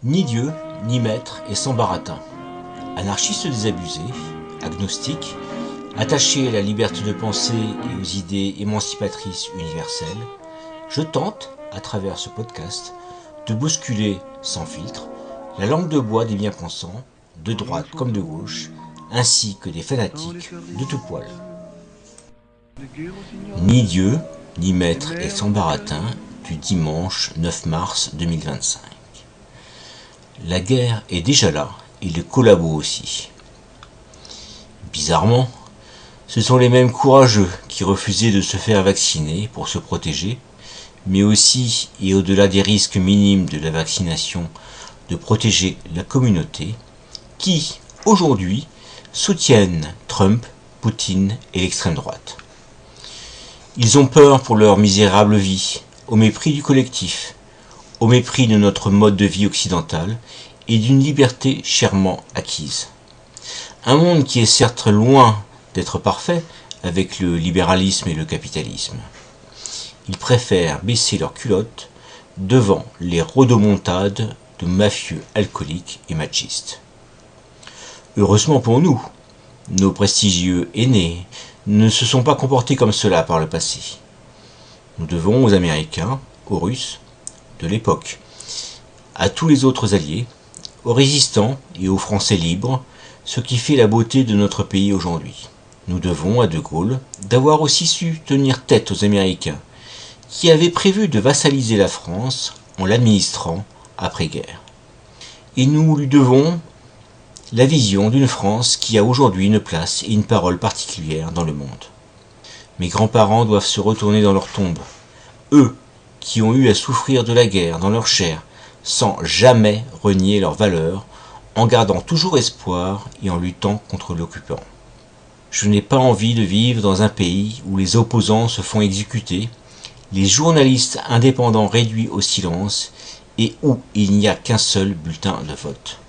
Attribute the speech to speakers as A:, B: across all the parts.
A: Ni Dieu, ni maître et sans baratin. Anarchiste désabusé, agnostique, attaché à la liberté de penser et aux idées émancipatrices universelles, je tente, à travers ce podcast, de bousculer, sans filtre, la langue de bois des bien-pensants, de droite comme de gauche, ainsi que des fanatiques de tout poil. Ni Dieu, ni maître et sans baratin, du dimanche 9 mars 2025. La guerre est déjà là, et le collabo aussi. Bizarrement, ce sont les mêmes courageux qui refusaient de se faire vacciner pour se protéger, mais aussi, et au-delà des risques minimes de la vaccination, de protéger la communauté, qui, aujourd'hui, soutiennent Trump, Poutine et l'extrême droite. Ils ont peur pour leur misérable vie, au mépris du collectif, au mépris de notre mode de vie occidental et d'une liberté chèrement acquise. Un monde qui est certes loin d'être parfait avec le libéralisme et le capitalisme. Ils préfèrent baisser leurs culottes devant les rodomontades de mafieux alcooliques et machistes. Heureusement pour nous, nos prestigieux aînés ne se sont pas comportés comme cela par le passé. Nous devons aux Américains, aux Russes de l'époque, à tous les autres alliés, aux résistants et aux Français libres, ce qui fait la beauté de notre pays aujourd'hui. Nous devons à De Gaulle d'avoir aussi su tenir tête aux Américains, qui avaient prévu de vassaliser la France en l'administrant après-guerre. Et nous lui devons la vision d'une France qui a aujourd'hui une place et une parole particulière dans le monde. Mes grands-parents doivent se retourner dans leur tombe, eux qui ont eu à souffrir de la guerre dans leur chair, sans jamais renier leurs valeurs, en gardant toujours espoir et en luttant contre l'occupant. Je n'ai pas envie de vivre dans un pays où les opposants se font exécuter, les journalistes indépendants réduits au silence et où il n'y a qu'un seul bulletin de vote.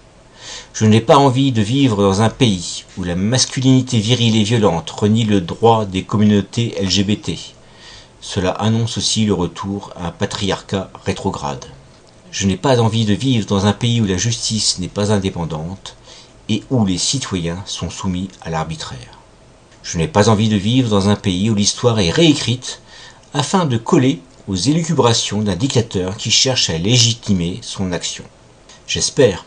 A: Je n'ai pas envie de vivre dans un pays où la masculinité virile et violente renie le droit des communautés LGBT. Cela annonce aussi le retour à un patriarcat rétrograde. Je n'ai pas envie de vivre dans un pays où la justice n'est pas indépendante et où les citoyens sont soumis à l'arbitraire. Je n'ai pas envie de vivre dans un pays où l'histoire est réécrite afin de coller aux élucubrations d'un dictateur qui cherche à légitimer son action. J'espère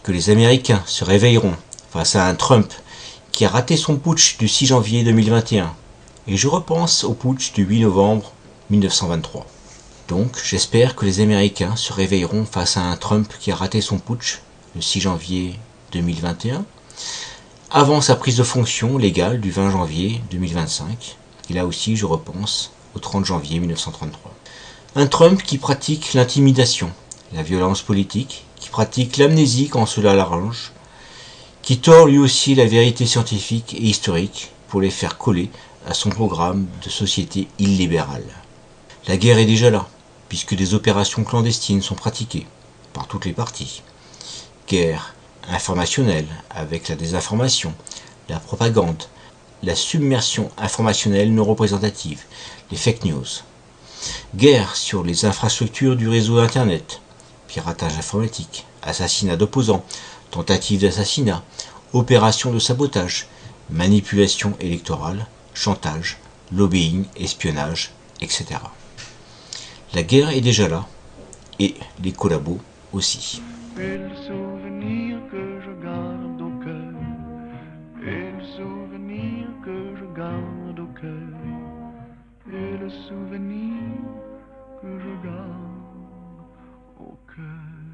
A: que les Américains se réveilleront face à un Trump qui a raté son putsch du 6 janvier 2021, et je repense au putsch du 8 novembre 1923. Donc j'espère que les Américains se réveilleront face à un Trump qui a raté son putsch le 6 janvier 2021, avant sa prise de fonction légale du 20 janvier 2025, et là aussi je repense au 30 janvier 1933. Un Trump qui pratique l'intimidation, la violence politique, qui pratique l'amnésie quand cela l'arrange, qui tord lui aussi la vérité scientifique et historique pour les faire coller à son programme de société illibérale. La guerre est déjà là, puisque des opérations clandestines sont pratiquées par toutes les parties. Guerre informationnelle avec la désinformation, la propagande, la submersion informationnelle non représentative, les fake news. Guerre sur les infrastructures du réseau Internet, piratage informatique, assassinat d'opposants, tentative d'assassinat, opération de sabotage, manipulation électorale, chantage, lobbying, espionnage, etc. La guerre est déjà là, et les collabos aussi.
B: Et le souvenir que je garde au cœur, et le souvenir que je garde au cœur, et le souvenir que je garde au cœur.